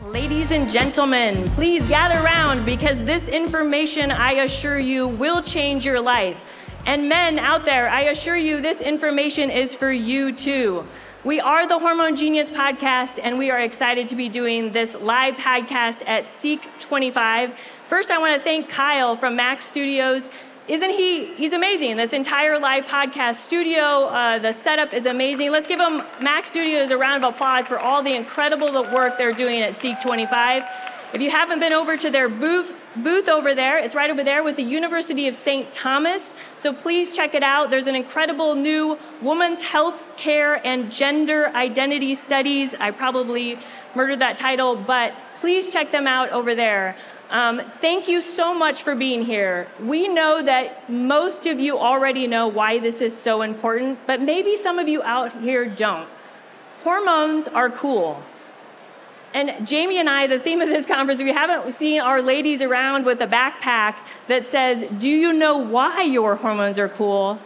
Ladies and gentlemen, please gather around because this information, I assure you, will change your life. And men out there, I assure you this information is for you too. We are the Hormone Genius Podcast, and we are excited to be doing this live podcast at Seek 25. First, I want to thank Kyle from Mac Studios. He's amazing. This entire live podcast studio, the setup is amazing. Let's give Mac Studios a round of applause for all the incredible work they're doing at Seek 25. If you haven't been over to their booth over there, it's right over there with the University of St. Thomas. So please check it out. There's an incredible new women's health care and gender identity studies. I probably murdered that title, but please check them out over there. Thank you so much for being here. We know that most of you already know why this is so important, but maybe some of you out here don't. Hormones are cool. And Jamie and I, the theme of this conference, we haven't seen our ladies around with a backpack that says, do you know why your hormones are cool?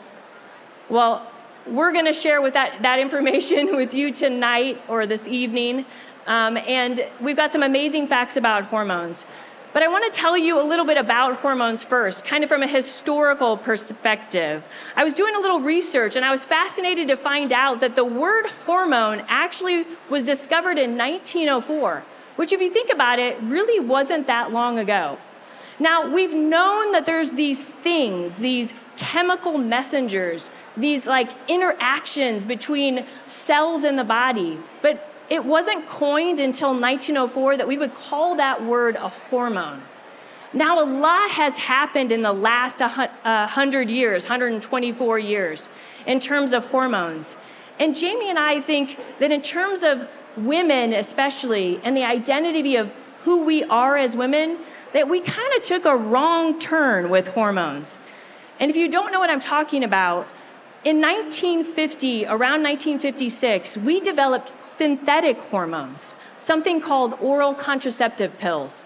Well, we're gonna share with that information with you tonight or this evening. And we've got some amazing facts about hormones. But I want to tell you a little bit about hormones first, kind of from a historical perspective. I was doing a little research and I was fascinated to find out that the word hormone actually was discovered in 1904, which if you think about it, really wasn't that long ago. Now, we've known that there's these things, these chemical messengers, these like interactions between cells in the body, but it wasn't coined until 1904 that we would call that word a hormone. Now, a lot has happened in the last 100 years, 124 years, in terms of hormones. And Jamie and I think that in terms of women especially, and the identity of who we are as women, that we kind of took a wrong turn with hormones. And if you don't know what I'm talking about, in 1950, around 1956, we developed synthetic hormones, something called oral contraceptive pills.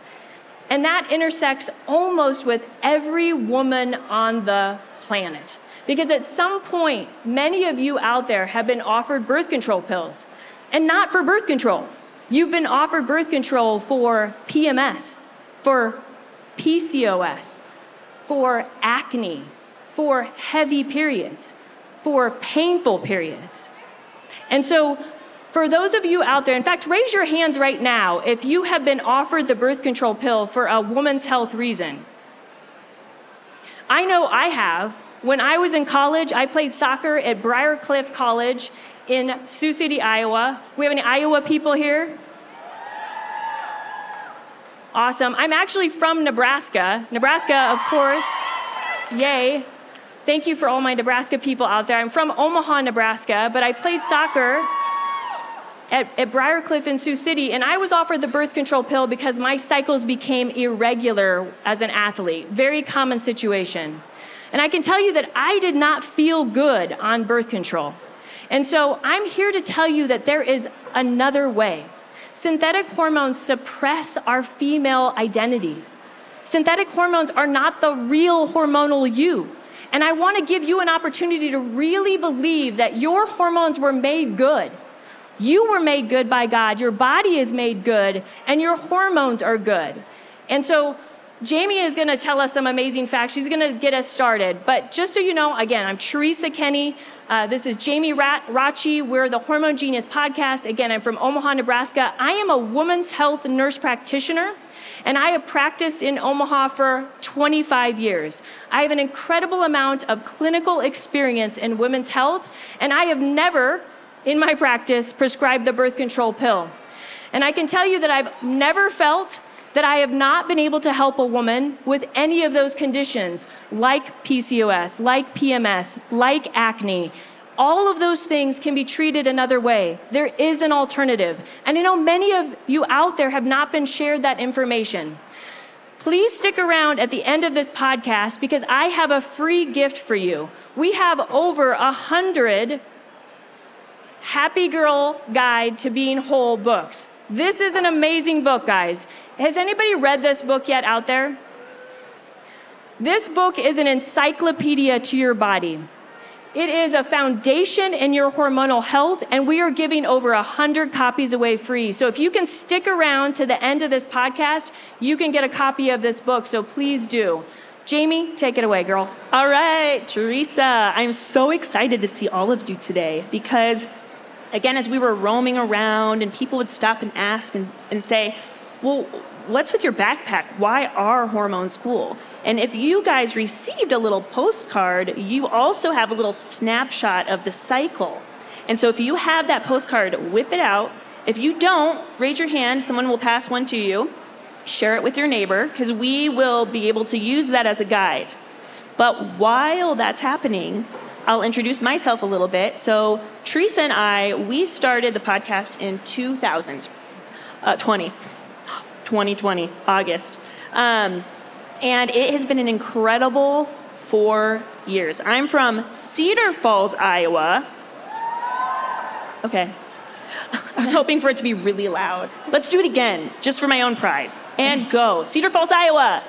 And that intersects almost with every woman on the planet. Because at some point, many of you out there have been offered birth control pills, and not for birth control. You've been offered birth control for PMS, for PCOS, for acne, for heavy periods, for painful periods. And so for those of you out there, in fact, raise your hands right now if you have been offered the birth control pill for a woman's health reason. I know I have. When I was in college, I played soccer at Briarcliff College in Sioux City, Iowa. We have any Iowa people here? Awesome. I'm actually from Nebraska. Nebraska, of course. Yay. Thank you for all my Nebraska people out there. I'm from Omaha, Nebraska, but I played soccer at Briarcliff in Sioux City, and I was offered the birth control pill because my cycles became irregular as an athlete. Very common situation. And I can tell you that I did not feel good on birth control. And so I'm here to tell you that there is another way. Synthetic hormones suppress our female identity. Synthetic hormones are not the real hormonal you. And I want to give you an opportunity to really believe that your hormones were made good. You were made good by God, your body is made good, and your hormones are good. And so Jamie is going to tell us some amazing facts. She's going to get us started. But just so you know, again, I'm Teresa Kenny. This is Jamie Rachi. We're the Hormone Genius Podcast. Again, I'm from Omaha, Nebraska. I am a women's health nurse practitioner, and I have practiced in Omaha for 25 years. I have an incredible amount of clinical experience in women's health, and I have never, in my practice, prescribed the birth control pill. And I can tell you that I've never felt that I have not been able to help a woman with any of those conditions, like PCOS, like PMS, like acne. All of those things can be treated another way. There is an alternative. And I know many of you out there have not been shared that information. Please stick around at the end of this podcast because I have a free gift for you. We have over 100 Happy Girl Guide to Being Whole books. This is an amazing book, guys. Has anybody read this book yet out there? This book is an encyclopedia to your body. It is a foundation in your hormonal health, and we are giving over 100 copies away free. So if you can stick around to the end of this podcast, you can get a copy of this book, so please do. Jamie, take it away, girl. All right, Teresa, I'm so excited to see all of you today because, again, as we were roaming around and people would stop and ask and say, well, what's with your backpack? Why are hormones cool? And if you guys received a little postcard, you also have a little snapshot of the cycle. And so if you have that postcard, whip it out. If you don't, raise your hand. Someone will pass one to you. Share it with your neighbor, because we will be able to use that as a guide. But while that's happening, I'll introduce myself a little bit. So Teresa and I, we started the podcast in 2020, August. And it has been an incredible 4 years. I'm from Cedar Falls, Iowa. Okay. I was hoping for it to be really loud. Let's do it again, just for my own pride. And go. Cedar Falls, Iowa.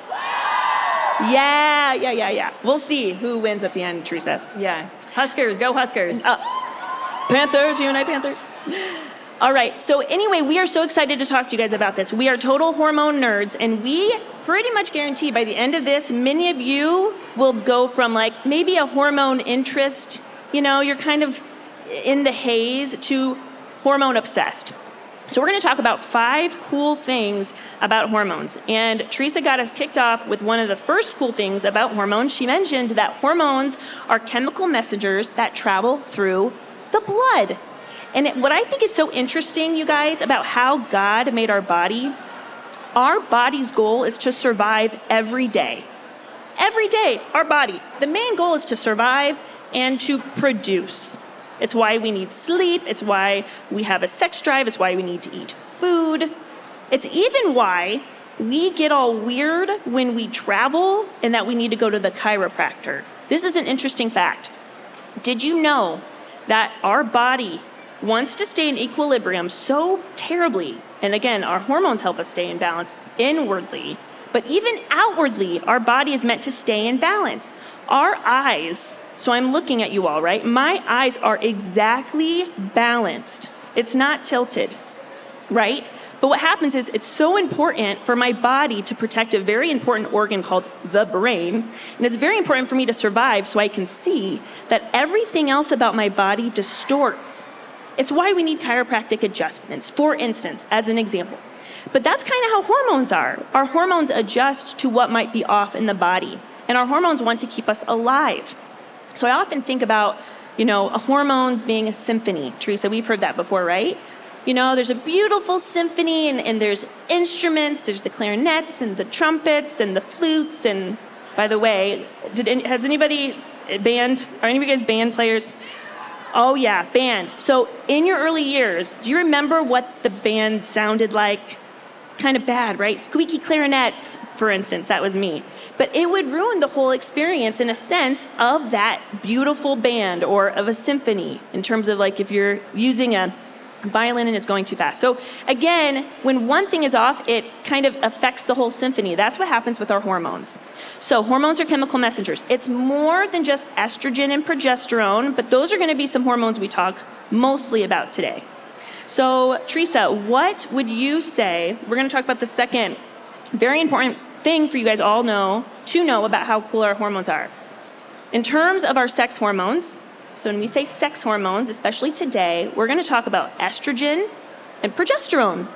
Yeah. We'll see who wins at the end, Teresa. Yeah. Huskers, go Huskers. Panthers, unite Panthers. All right, so anyway, we are so excited to talk to you guys about this. We are total hormone nerds, and we pretty much guarantee by the end of this, many of you will go from like maybe a hormone interest, you're kind of in the haze, to hormone obsessed. So we're going to talk about 5 cool things about hormones. And Teresa got us kicked off with one of the first cool things about hormones. She mentioned that hormones are chemical messengers that travel through the blood. And what I think is so interesting, you guys, about how God made our body's goal is to survive every day. Every day, our body. The main goal is to survive and to produce. It's why we need sleep. It's why we have a sex drive. It's why we need to eat food. It's even why we get all weird when we travel and that we need to go to the chiropractor. This is an interesting fact. Did you know that our body wants to stay in equilibrium so terribly? And again, our hormones help us stay in balance inwardly, but even outwardly, our body is meant to stay in balance. Our eyes, so I'm looking at you all, right? My eyes are exactly balanced. It's not tilted, right? But what happens is it's so important for my body to protect a very important organ called the brain. And it's very important for me to survive so I can see that everything else about my body distorts. It's why we need chiropractic adjustments, for instance, as an example. But that's kind of how hormones are. Our hormones adjust to what might be off in the body. And our hormones want to keep us alive. So I often think about, hormones being a symphony. Teresa, we've heard that before, right? There's a beautiful symphony and there's instruments, there's the clarinets and the trumpets and the flutes. And by the way, has anybody band? Are any of you guys band players? Oh yeah, band. So in your early years, do you remember what the band sounded like? Kind of bad, right? Squeaky clarinets, for instance, that was me. But it would ruin the whole experience in a sense of that beautiful band or of a symphony in terms of like if you're using a violin and it's going too fast. So again, when one thing is off, it kind of affects the whole symphony. That's what happens with our hormones. So hormones are chemical messengers. It's more than just estrogen and progesterone, but those are going to be some hormones we talk mostly about today. So Teresa, what would you say, we're going to talk about the second very important thing for you guys all to know about how cool our hormones are. In terms of our sex hormones, so when we say sex hormones, especially today, we're going to talk about estrogen and progesterone.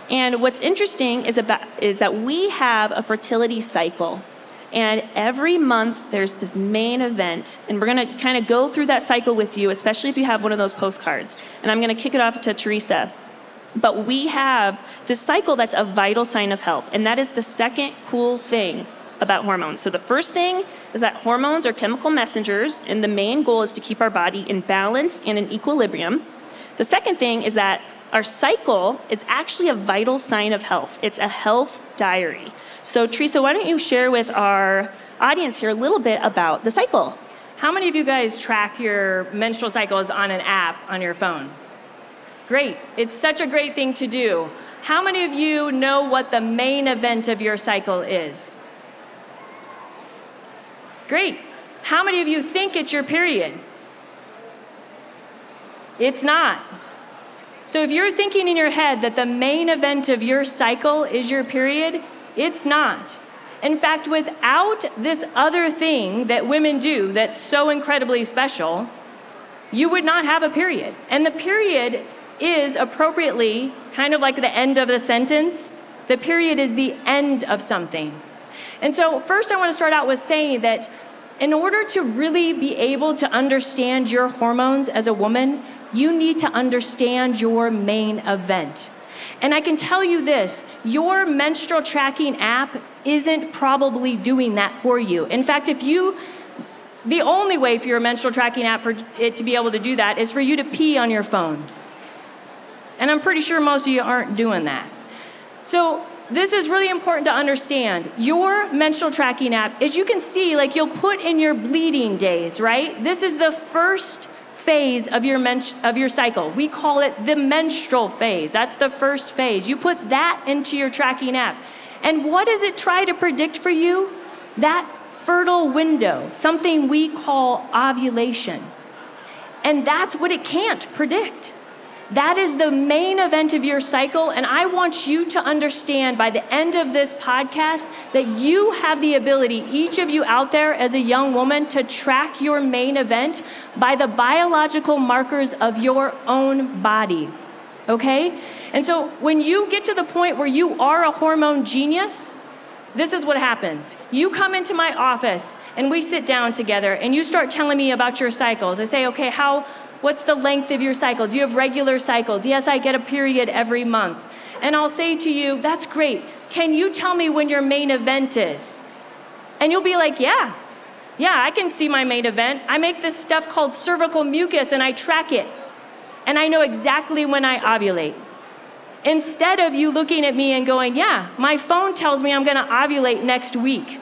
And what's interesting is that we have a fertility cycle. And every month there's this main event. And we're going to kind of go through that cycle with you, especially if you have one of those postcards. And I'm going to kick it off to Teresa. But we have this cycle that's a vital sign of health. And that is the second cool thing about hormones. So the first thing is that hormones are chemical messengers, and the main goal is to keep our body in balance and in equilibrium. The second thing is that our cycle is actually a vital sign of health. It's a health diary. So Teresa, why don't you share with our audience here a little bit about the cycle? How many of you guys track your menstrual cycles on an app on your phone? Great. It's such a great thing to do. How many of you know what the main event of your cycle is? Great. How many of you think it's your period? It's not. So if you're thinking in your head that the main event of your cycle is your period, it's not. In fact, without this other thing that women do that's so incredibly special, you would not have a period. And the period is appropriately kind of like the end of the sentence. The period is the end of something. And so first I want to start out with saying that in order to really be able to understand your hormones as a woman, you need to understand your main event. And I can tell you this, your menstrual tracking app isn't probably doing that for you. In fact, the only way for your menstrual tracking app for it to be able to do that is for you to pee on your phone. And I'm pretty sure most of you aren't doing that. So this is really important to understand. Your menstrual tracking app, as you can see, like you'll put in your bleeding days, right? This is the first phase of your cycle. We call it the menstrual phase. That's the first phase. You put that into your tracking app. And what does it try to predict for you? That fertile window, something we call ovulation. And that's what it can't predict. That is the main event of your cycle, and I want you to understand by the end of this podcast that you have the ability, each of you out there as a young woman, to track your main event by the biological markers of your own body, okay? And so when you get to the point where you are a hormone genius, this is what happens. You come into my office, and we sit down together, and you start telling me about your cycles. I say, okay, what's the length of your cycle? Do you have regular cycles? Yes, I get a period every month. And I'll say to you, that's great. Can you tell me when your main event is? And you'll be like, yeah, I can see my main event. I make this stuff called cervical mucus and I track it. And I know exactly when I ovulate. Instead of you looking at me and going, yeah, my phone tells me I'm gonna ovulate next week.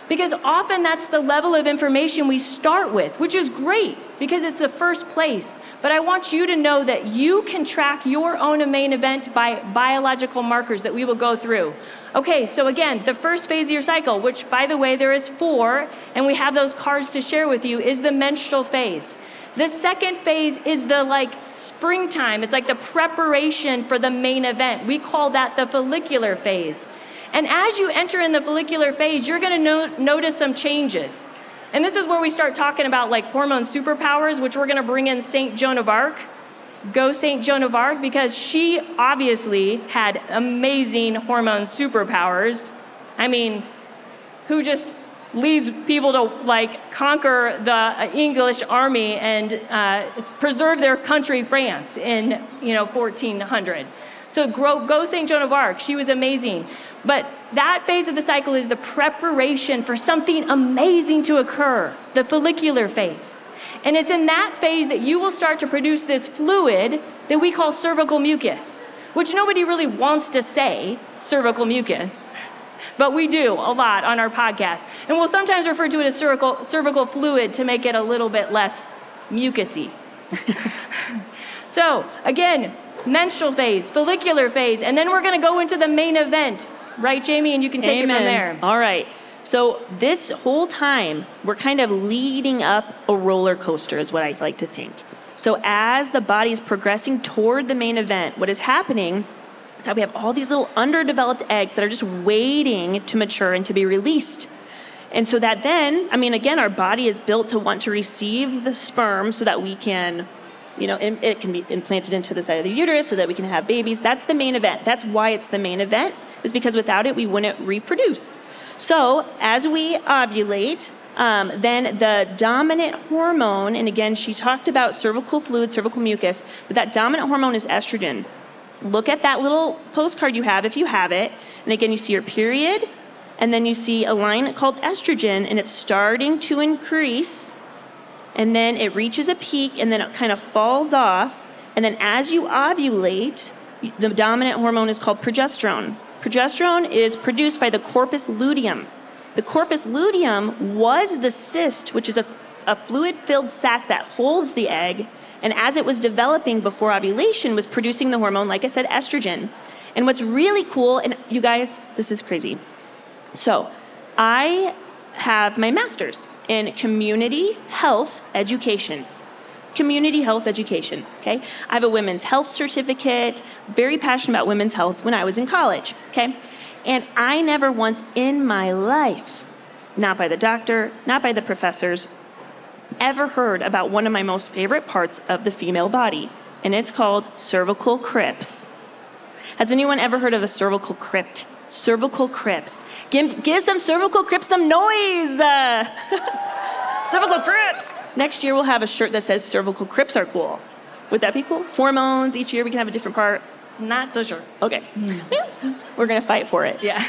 Because often that's the level of information we start with, which is great because it's the first place. But I want you to know that you can track your own main event by biological markers that we will go through. Okay, so again, the first phase of your cycle, which by the way, there is 4, and we have those cards to share with you, is the menstrual phase. The second phase is the springtime. It's like the preparation for the main event. We call that the follicular phase. And as you enter in the follicular phase, you're gonna notice some changes. And this is where we start talking about hormone superpowers, which we're gonna bring in St. Joan of Arc. Go St. Joan of Arc, because she obviously had amazing hormone superpowers. I mean, who just leads people to conquer the English army and preserve their country, France, in 1400. So go St. Joan of Arc, she was amazing. But that phase of the cycle is the preparation for something amazing to occur, the follicular phase. And it's in that phase that you will start to produce this fluid that we call cervical mucus, which nobody really wants to say, cervical mucus, but we do a lot on our podcast. And we'll sometimes refer to it as cervical fluid to make it a little bit less mucusy. So again, menstrual phase, follicular phase, and then we're gonna go into the main event. Right, Jamie? And you can take it from there. All right. So this whole time, we're kind of leading up a roller coaster is what I like to think. So as the body is progressing toward the main event, what is happening is that we have all these little underdeveloped eggs that are just waiting to mature and to be released. And so that then, again, our body is built to want to receive the sperm so that we can, it can be implanted into the side of the uterus so that we can have babies. That's the main event. That's why it's the main event, is because without it, we wouldn't reproduce. So as we ovulate, then the dominant hormone, and again, she talked about cervical fluid, cervical mucus, but that dominant hormone is estrogen. Look at that little postcard you have, if you have it, and again, you see your period, and then you see a line called estrogen, and it's starting to increase, and then it reaches a peak, and then it kind of falls off, and then as you ovulate, the dominant hormone is called progesterone. Progesterone is produced by the corpus luteum. The corpus luteum was the cyst, which is a fluid-filled sac that holds the egg, and as it was developing before ovulation, was producing the hormone, like I said, estrogen. And what's really cool, and you guys, this is crazy. So I have my master's in community health education. community health education, okay? I have a women's health certificate, very passionate about women's health when I was in college, okay? And I never once in my life, not by the doctor, not by the professors, ever heard about one of my most favorite parts of the female body, and it's called cervical crypts. Has anyone ever heard of a cervical crypt? Cervical crypts. Give some cervical crypts some noise. Cervical crypts. Next year we'll have a shirt that says cervical crypts are cool. Would that be cool? Hormones, each year we can have a different part. Not so sure. Okay. We're going to fight for it. Yeah.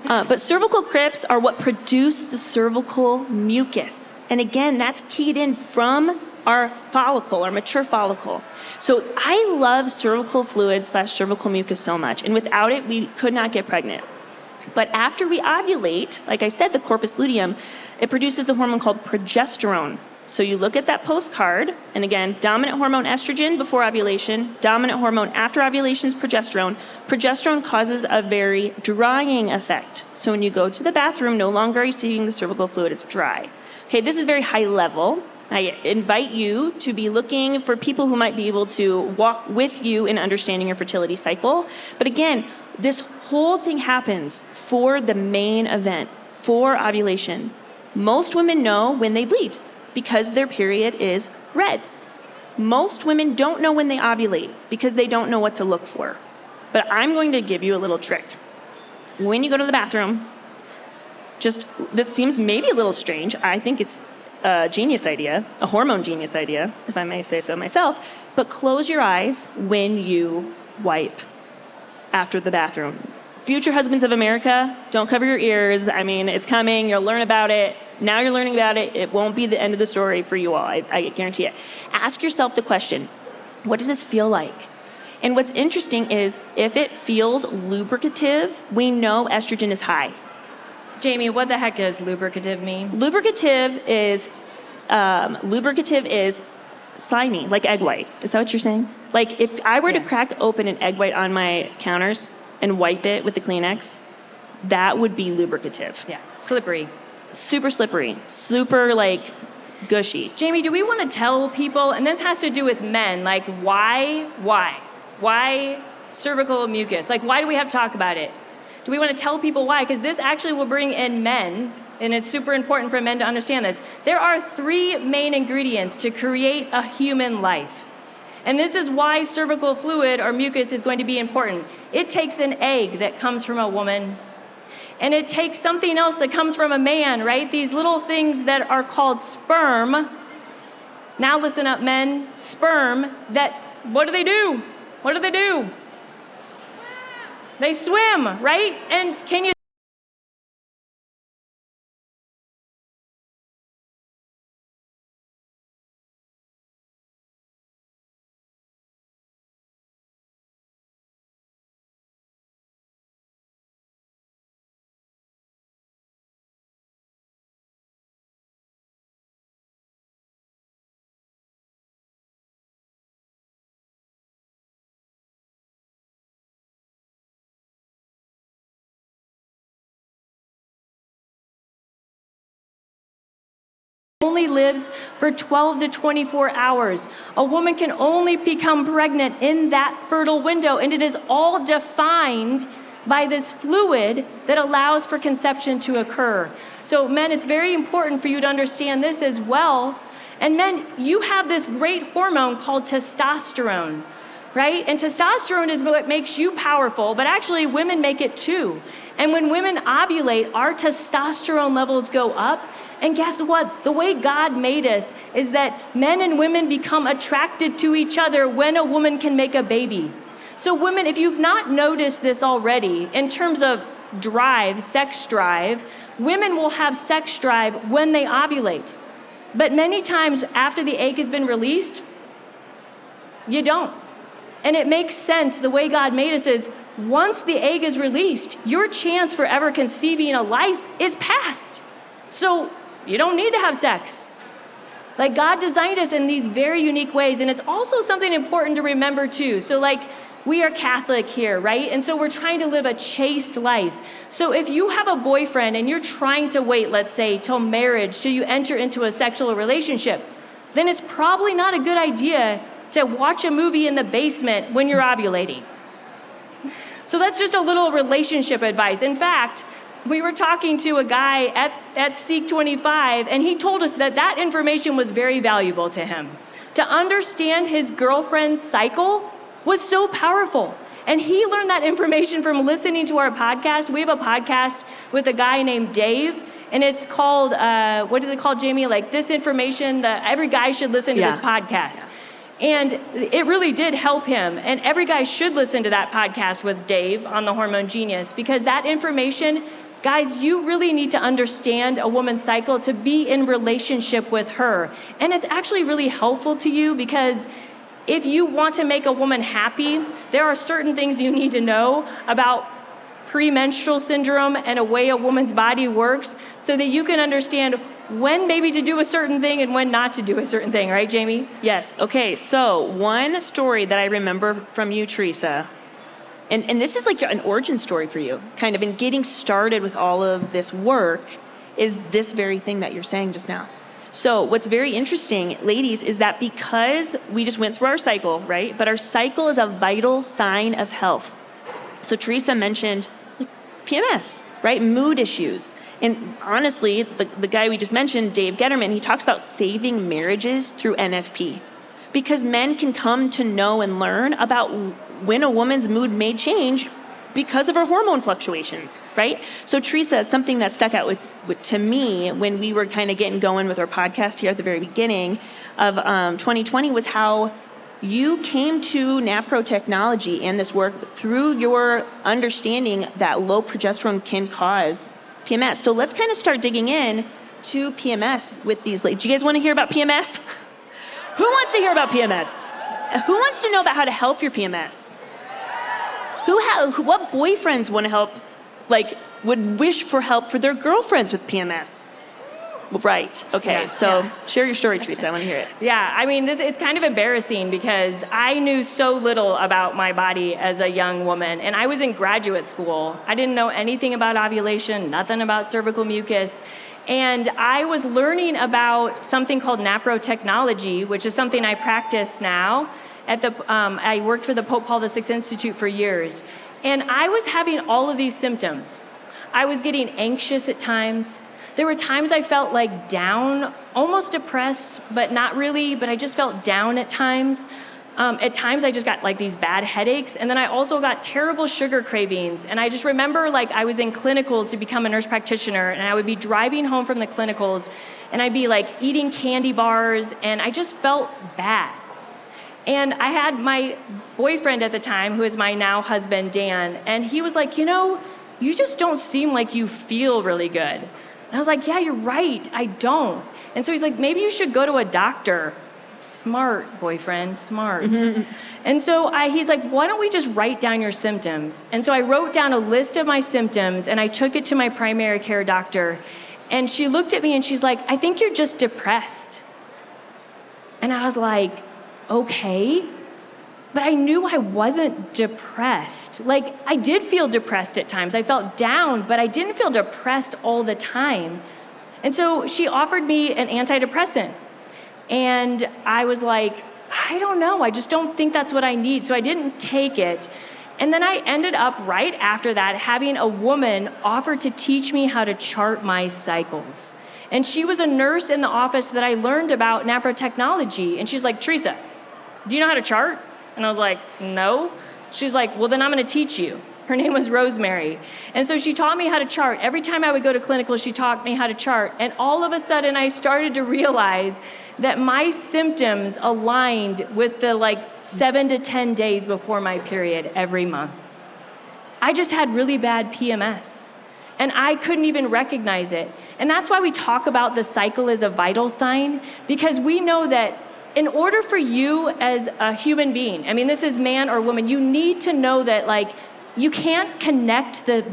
But cervical crypts are what produce the cervical mucus. And again, that's keyed in from our follicle, our mature follicle. So I love cervical fluid / cervical mucus so much. And without it, we could not get pregnant. But after we ovulate, like I said, the corpus luteum, it produces a hormone called progesterone. So you look at that postcard, and again, dominant hormone estrogen before ovulation, dominant hormone after ovulation is progesterone. Progesterone causes a very drying effect. So when you go to the bathroom, no longer are you seeing the cervical fluid, it's dry. Okay, this is very high level. I invite you to be looking for people who might be able to walk with you in understanding your fertility cycle. But again, this whole thing happens for the main event, for ovulation. Most women know when they bleed because their period is red. Most women don't know when they ovulate because they don't know what to look for. But I'm going to give you a little trick. When you go to the bathroom, this seems maybe a little strange. I think it's a genius idea, a hormone genius idea, if I may say so myself, but close your eyes when you wipe after the bathroom. Future husbands of America, don't cover your ears. I mean, it's coming. You'll learn about it. Now you're learning about it. It won't be the end of the story for you all. I guarantee it. Ask yourself the question, what does this feel like? And what's interesting is if it feels lubricative, we know estrogen is high. Jamie, what the heck does lubricative mean? Lubricative is slimy, like egg white. Is that what you're saying? Like if I were to crack open an egg white on my counters and wipe it with the Kleenex, that would be lubricative. Yeah, slippery. Super slippery, super like gushy. Jamie, do we want to tell people, and this has to do with men, like why cervical mucus? Like why do we have to talk about it? Do we want to tell people why? Because this actually will bring in men, and it's super important for men to understand this. There are 3 main ingredients to create a human life. And this is why cervical fluid or mucus is going to be important. It takes an egg that comes from a woman, and it takes something else that comes from a man, right? These little things that are called sperm. Now listen up, men. Sperm, what do they do? What do they do? They swim, right? And can you only lives for 12 to 24 hours. A woman can only become pregnant in that fertile window, and it is all defined by this fluid that allows for conception to occur. So men, it's very important for you to understand this as well. And men, you have this great hormone called testosterone, right? And testosterone is what makes you powerful, but actually women make it too. And when women ovulate, our testosterone levels go up. And guess what? The way God made us is that men and women become attracted to each other when a woman can make a baby. So women, if you've not noticed this already, in terms of drive, sex drive, women will have sex drive when they ovulate. But many times after the egg has been released, you don't. And it makes sense. The way God made us is once the egg is released, your chance for ever conceiving a life is past. So you don't need to have sex. Like God designed us in these very unique ways. And it's also something important to remember too. So like we are Catholic here, right? And so we're trying to live a chaste life. So if you have a boyfriend and you're trying to wait, let's say, till marriage, till you enter into a sexual relationship, then it's probably not a good idea to watch a movie in the basement when you're ovulating. So that's just a little relationship advice. In fact, we were talking to a guy at Seek 25, and he told us that information was very valuable to him. To understand his girlfriend's cycle was so powerful. And he learned that information from listening to our podcast. We have a podcast with a guy named Dave, and it's called, what is it called, Jamie? Like this information that every guy should listen to this podcast. And it really did help him. And every guy should listen to that podcast with Dave on the Hormone Genius, because that information, guys, you really need to understand a woman's cycle to be in relationship with her. And it's actually really helpful to you, because if you want to make a woman happy, there are certain things you need to know about premenstrual syndrome and a way a woman's body works, so that you can understand when maybe to do a certain thing and when not to do a certain thing, right, Jamie? Yes. Okay, so one story that I remember from you, Teresa, and this is like an origin story for you, kind of in getting started with all of this work, is this very thing that you're saying just now. So what's very interesting, ladies, is that because we just went through our cycle, right? But our cycle is a vital sign of health. So Teresa mentioned PMS, right? Mood issues. And honestly, the guy we just mentioned, Dave Getterman, he talks about saving marriages through NFP. Because men can come to know and learn about when a woman's mood may change because of her hormone fluctuations, right? So Teresa, something that stuck out to me when we were kind of getting going with our podcast here at the very beginning of 2020 was how you came to NAPRO technology and this work through your understanding that low progesterone can cause PMS. So let's kind of start digging in to PMS with these ladies. Do you guys want to hear about PMS? Who wants to hear about PMS? Who wants to know about how to help your PMS? What boyfriends want to help, like, would wish for help for their girlfriends with PMS? Right. Okay. Share your story, Teresa. I want to hear it. Yeah. I mean, it's kind of embarrassing because I knew so little about my body as a young woman, and I was in graduate school. I didn't know anything about ovulation, nothing about cervical mucus. And I was learning about something called NAPRO technology, which is something I practice now. I worked for the Pope Paul VI Institute for years. And I was having all of these symptoms. I was getting anxious at times. There were times I felt like down, almost depressed, but not really, but I just felt down at times. At times I just got like these bad headaches, and then I also got terrible sugar cravings. And I just remember like I was in clinicals to become a nurse practitioner, and I would be driving home from the clinicals, and I'd be like eating candy bars, and I just felt bad. And I had my boyfriend at the time, who is my now husband, Dan, and he was like, you just don't seem like you feel really good. And I was like, yeah, you're right, I don't. And so he's like, maybe you should go to a doctor. Smart, boyfriend, smart. Mm-hmm. And so he's like, why don't we just write down your symptoms? And so I wrote down a list of my symptoms, and I took it to my primary care doctor. And she looked at me and she's like, I think you're just depressed. And I was like, okay. But I knew I wasn't depressed. Like, I did feel depressed at times. I felt down, but I didn't feel depressed all the time. And so she offered me an antidepressant. And I was like, I don't know. I just don't think that's what I need. So I didn't take it. And then I ended up right after that having a woman offer to teach me how to chart my cycles. And she was a nurse in the office that I learned about NAPRO technology. And she's like, Teresa, do you know how to chart? And I was like, no. She's like, well, then I'm going to teach you. Her name was Rosemary. And so she taught me how to chart. Every time I would go to clinical, she taught me how to chart. And all of a sudden, I started to realize that my symptoms aligned with the 7 to 10 days before my period every month. I just had really bad PMS. And I couldn't even recognize it. And that's why we talk about the cycle as a vital sign, because we know that in order for you as a human being, I mean, this is man or woman, you need to know that you can't connect the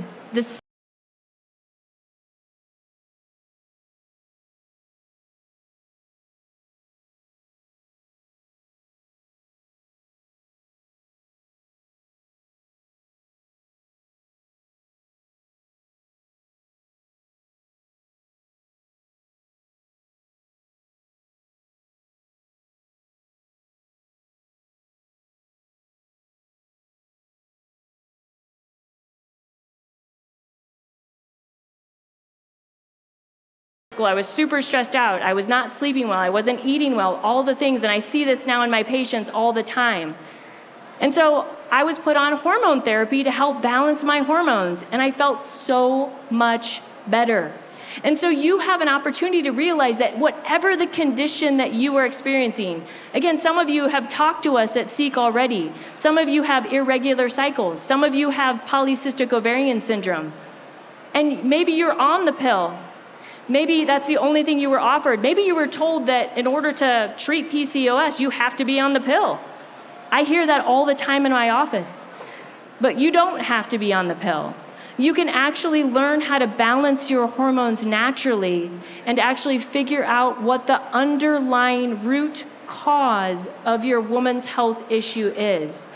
school. I was super stressed out. I was not sleeping well. I wasn't eating well, all the things. And I see this now in my patients all the time. And so I was put on hormone therapy to help balance my hormones. And I felt so much better. And so you have an opportunity to realize that whatever the condition that you are experiencing, again, some of you have talked to us at Seek already. Some of you have irregular cycles. Some of you have polycystic ovarian syndrome. And maybe you're on the pill. Maybe that's the only thing you were offered. Maybe you were told that in order to treat PCOS, you have to be on the pill. I hear that all the time in my office. But you don't have to be on the pill. You can actually learn how to balance your hormones naturally and actually figure out what the underlying root cause of your woman's health issue is.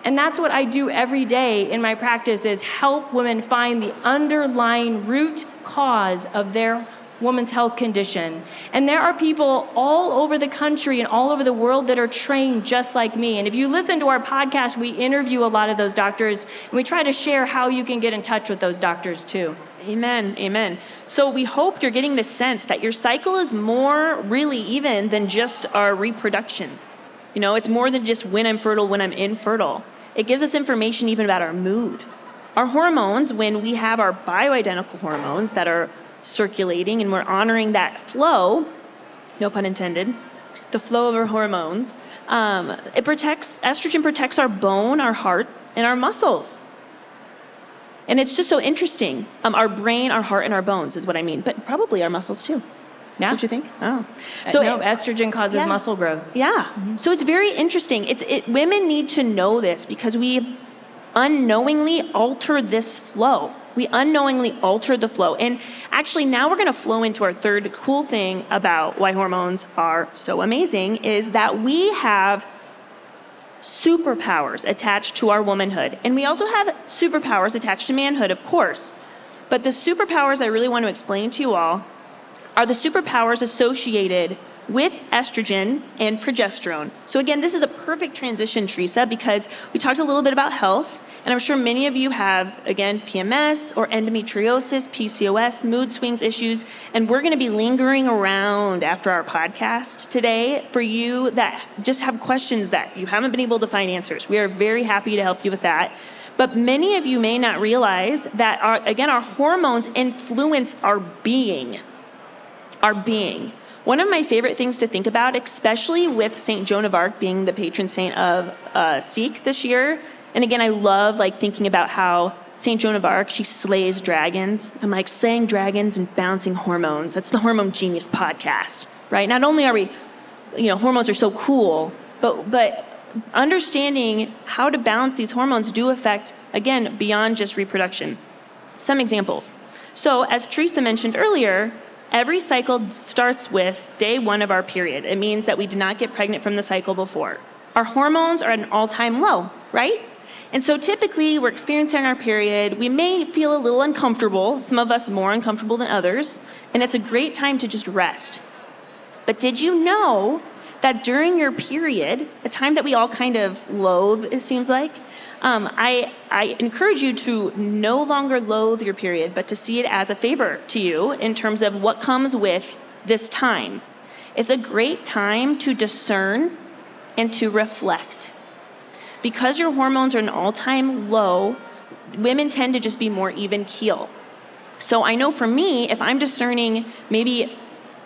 And that's what I do every day in my practice, is help women find the underlying root cause of their woman's health condition. And there are people all over the country and all over the world that are trained just like me. And if you listen to our podcast, we interview a lot of those doctors, and we try to share how you can get in touch with those doctors too. Amen, amen. So we hope you're getting the sense that your cycle is more really even than just our reproduction. You know, it's more than just when I'm fertile, when I'm infertile. It gives us information even about our mood. Our hormones, when we have our bioidentical hormones that are circulating and we're honoring that flow, no pun intended, the flow of our hormones, estrogen protects our bone, our heart, and our muscles. And it's just so interesting. Our brain, our heart, and our bones is what I mean, but probably our muscles too. Yeah. Don't you think? Oh. So no, estrogen causes muscle growth. Yeah. Mm-hmm. So it's very interesting. Women need to know this because we unknowingly alter this flow. We unknowingly alter the flow. And actually now we're going to flow into our third cool thing about why hormones are so amazing, is that we have superpowers attached to our womanhood. And we also have superpowers attached to manhood, of course. But the superpowers I really want to explain to you all are the superpowers associated with estrogen and progesterone. So again, this is a perfect transition, Teresa, because we talked a little bit about health, and I'm sure many of you have, again, PMS or endometriosis, PCOS, mood swings issues, and we're going to be lingering around after our podcast today for you that just have questions that you haven't been able to find answers. We are very happy to help you with that. But many of you may not realize that, our hormones influence our being. One of my favorite things to think about, especially with St. Joan of Arc being the patron saint of Seek this year, and again, I love thinking about how St. Joan of Arc, she slays dragons. I'm slaying dragons and balancing hormones. That's the Hormone Genius Podcast, right? Not only are we, hormones are so cool, but understanding how to balance these hormones do affect, again, beyond just reproduction. Some examples. So as Teresa mentioned earlier, every cycle starts with day 1 of our period. It means that we did not get pregnant from the cycle before. Our hormones are at an all-time low, right? And so typically we're experiencing our period. We may feel a little uncomfortable, some of us more uncomfortable than others, and it's a great time to just rest. But did you know that during your period, a time that we all kind of loathe, it seems like, I encourage you to no longer loathe your period, but to see it as a favor to you in terms of what comes with this time. It's a great time to discern and to reflect. Because your hormones are an all-time low, women tend to just be more even keel. So I know for me, if I'm discerning maybe,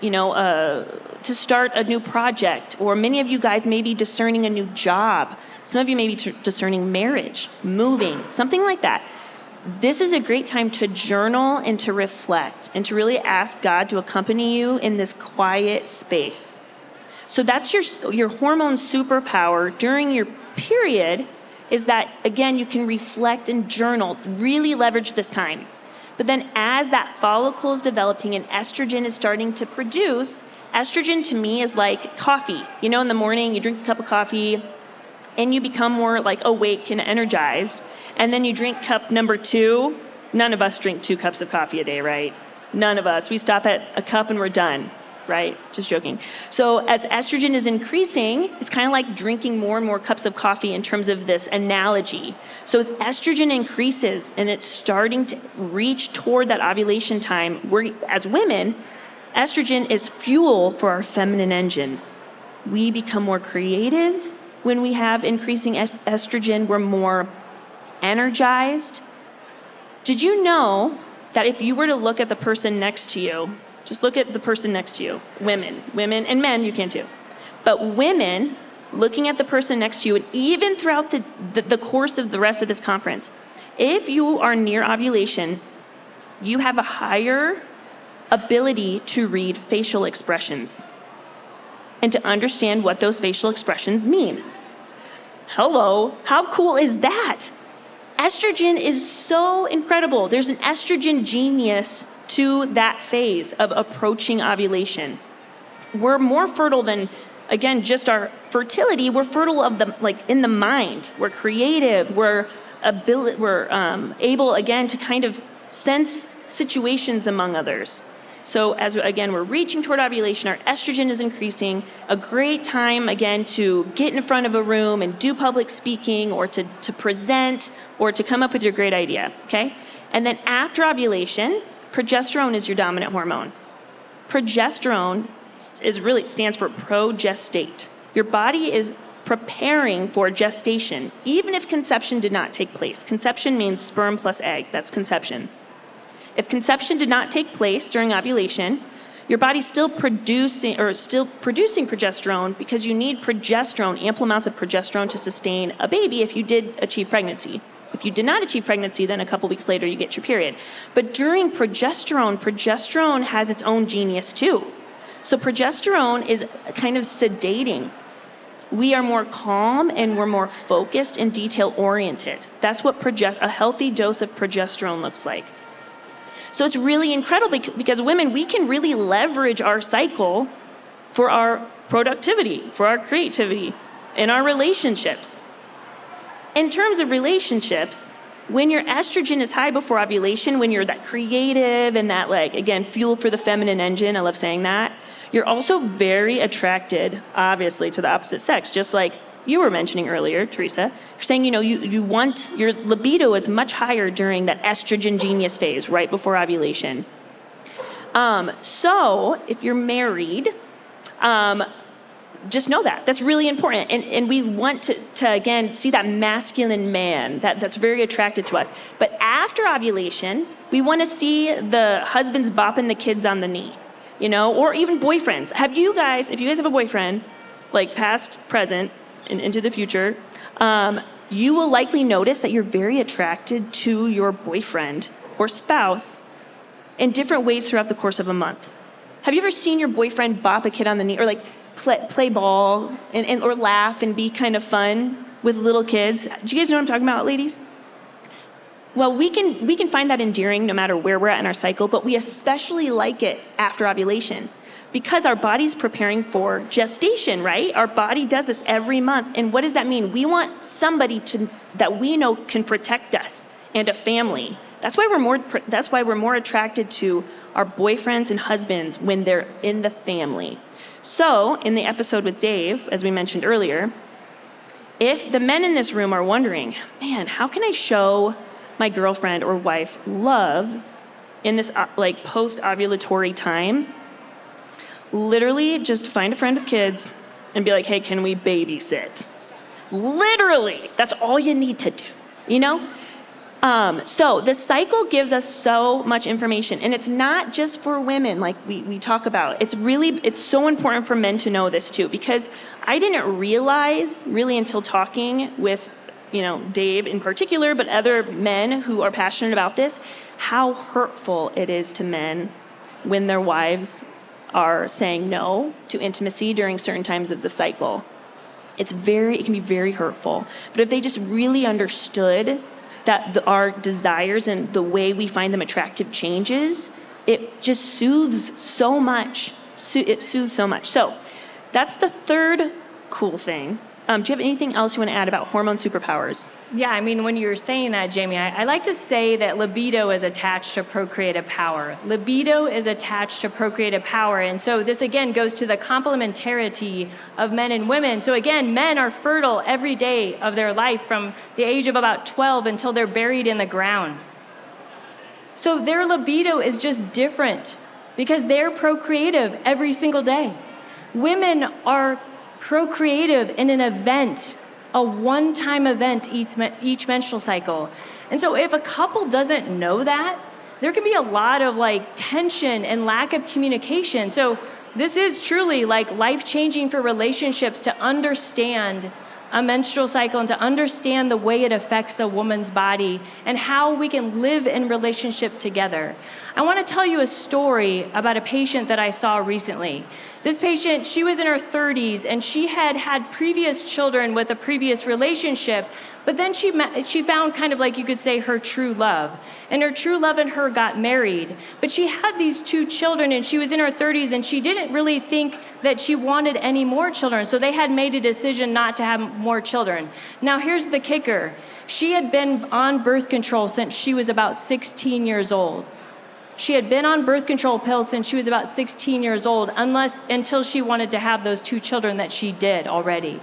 to start a new project, or many of you guys may be discerning a new job, some of you may be discerning marriage, moving, something like that. This is a great time to journal and to reflect and to really ask God to accompany you in this quiet space. So that's your hormone superpower during your period, is that, again, you can reflect and journal, really leverage this time. But then as that follicle is developing and estrogen is starting to produce, estrogen to me is like coffee. In the morning you drink a cup of coffee and you become more awake and energized. And then you drink cup number 2. None of us drink 2 cups of coffee a day, right? None of us. We stop at a cup and we're done. Right? Just joking. So as estrogen is increasing, it's kind of like drinking more and more cups of coffee in terms of this analogy. So as estrogen increases and it's starting to reach toward that ovulation time, as women, Estrogen is fuel for our feminine engine. We become more creative when we have increasing estrogen. We're more energized. Did you know that if you were to look at the person next to you, just look at the person next to you, women, and men, you can too. But women, looking at the person next to you, and even throughout the course of the rest of this conference, if you are near ovulation, you have a higher ability to read facial expressions and to understand what those facial expressions mean. Hello, how cool is that? Estrogen is so incredible. There's an estrogen genius to that phase of approaching ovulation. We're more fertile than, again, just our fertility. We're fertile in the mind. We're creative. We're able, again, to kind of sense situations among others. So as, again, we're reaching toward ovulation, our estrogen is increasing. A great time, again, to get in front of a room and do public speaking, or to present, or to come up with your great idea, okay? And then after ovulation, progesterone is your dominant hormone. Progesterone stands for progestate. Your body is preparing for gestation, even if conception did not take place. Conception means sperm plus egg. That's conception. If conception did not take place during ovulation, your body's still producing progesterone, because you need progesterone, ample amounts of progesterone, to sustain a baby if you did achieve pregnancy. If you did not achieve pregnancy, then a couple weeks later you get your period. But during progesterone has its own genius too. So progesterone is kind of sedating. We are more calm and we're more focused and detail-oriented. That's what a healthy dose of progesterone looks like. So it's really incredible because women, we can really leverage our cycle for our productivity, for our creativity, in our relationships. In terms of relationships, when your estrogen is high before ovulation, when you're that creative and that, again, fuel for the feminine engine, I love saying that, you're also very attracted, obviously, to the opposite sex, just like you were mentioning earlier, Teresa. You're saying, you want, your libido is much higher during that estrogen genius phase, right before ovulation. So if you're married, just know that. That's really important. And we want to again, see that masculine man. That's very attractive to us. But after ovulation, we want to see the husbands bopping the kids on the knee, or even boyfriends. If you guys have a boyfriend, past, present, and into the future, you will likely notice that you're very attracted to your boyfriend or spouse in different ways throughout the course of a month. Have you ever seen your boyfriend bop a kid on the knee, or play ball or laugh and be kind of fun with little kids? Do you guys know what I'm talking about, ladies? Well, we can find that endearing no matter where we're at in our cycle, but we especially like it after ovulation, because our body's preparing for gestation, right? Our body does this every month. And what does that mean? We want somebody that we know can protect us, and a family. That's why we're more attracted to our boyfriends and husbands when they're in the family. So, in the episode with Dave, as we mentioned earlier, if the men in this room are wondering, man, how can I show my girlfriend or wife love in this post-ovulatory time? Literally, just find a friend of kids and be like, hey, can we babysit? Literally, that's all you need to do, So the cycle gives us so much information, and it's not just for women like we talk about. It's so important for men to know this too, because I didn't realize really until talking with, Dave in particular, but other men who are passionate about this, how hurtful it is to men when their wives are saying no to intimacy during certain times of the cycle. It can be very hurtful. But if they just really understood that our desires and the way we find them attractive changes, it just soothes so much. It soothes so much. So that's the third cool thing. Do you have anything else you want to add about hormone superpowers? Yeah, when you were saying that, Jamie, I like to say that libido is attached to procreative power. Libido is attached to procreative power. And so this, again, goes to the complementarity of men and women. So again, men are fertile every day of their life from the age of about 12 until they're buried in the ground. So their libido is just different because they're procreative every single day. Women are procreative in an event, a one-time event each menstrual cycle. And so if a couple doesn't know that, there can be a lot of tension and lack of communication. So this is truly life-changing for relationships to understand a menstrual cycle and to understand the way it affects a woman's body and how we can live in relationship together. I want to tell you a story about a patient that I saw recently. This patient, she was in her 30s and she had had previous children with a previous relationship, but then she found kind of you could say her true love. And her true love and her got married. But she had these 2 children and she was in her 30s and she didn't really think that she wanted any more children. So they had made a decision not to have more children. Now here's the kicker. She had been on birth control since she was about 16 years old. She had been on birth control pills since she was about 16 years old, until she wanted to have those 2 children that she did already.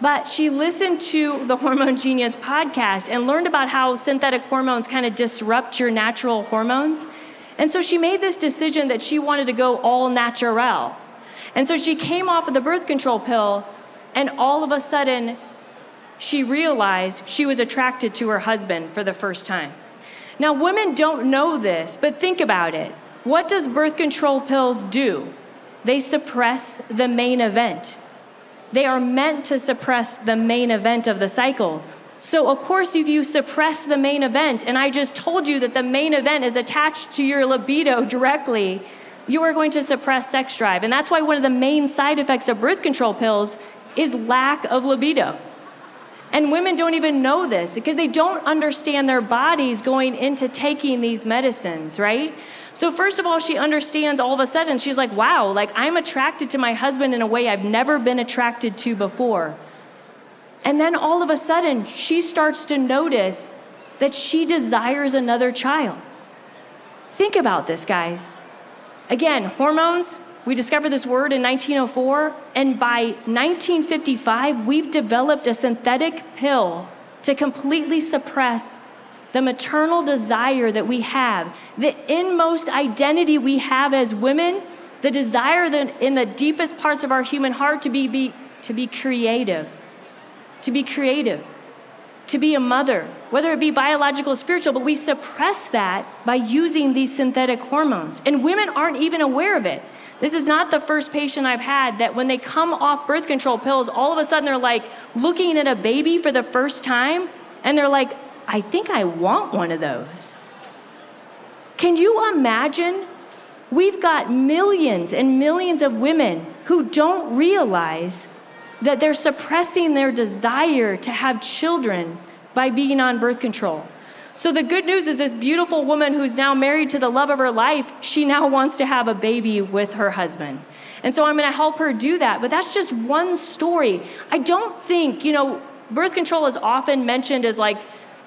But she listened to the Hormone Genius podcast and learned about how synthetic hormones kind of disrupt your natural hormones. And so she made this decision that she wanted to go all natural. And so she came off of the birth control pill, and all of a sudden, she realized she was attracted to her husband for the first time. Now, women don't know this, but think about it. What does birth control pills do? They suppress the main event. They are meant to suppress the main event of the cycle. So, of course, if you suppress the main event, and I just told you that the main event is attached to your libido directly, you are going to suppress sex drive. And that's why one of the main side effects of birth control pills is lack of libido. And women don't even know this because they don't understand their bodies going into taking these medicines, right? So first of all, she understands all of a sudden, she's like, wow, I'm attracted to my husband in a way I've never been attracted to before. And then all of a sudden, she starts to notice that she desires another child. Think about this, guys. Again, hormones, we discovered this word in 1904, and by 1955, we've developed a synthetic pill to completely suppress the maternal desire that we have, the inmost identity we have as women, the desire that in the deepest parts of our human heart to be creative, to be a mother, whether it be biological or spiritual, but we suppress that by using these synthetic hormones. And women aren't even aware of it. This is not the first patient I've had that when they come off birth control pills, all of a sudden they're looking at a baby for the first time, and they're like, I think I want one of those. Can you imagine? We've got millions and millions of women who don't realize that they're suppressing their desire to have children by being on birth control. So the good news is this beautiful woman who's now married to the love of her life, she now wants to have a baby with her husband. And so I'm gonna help her do that, but that's just one story. I don't think, birth control is often mentioned as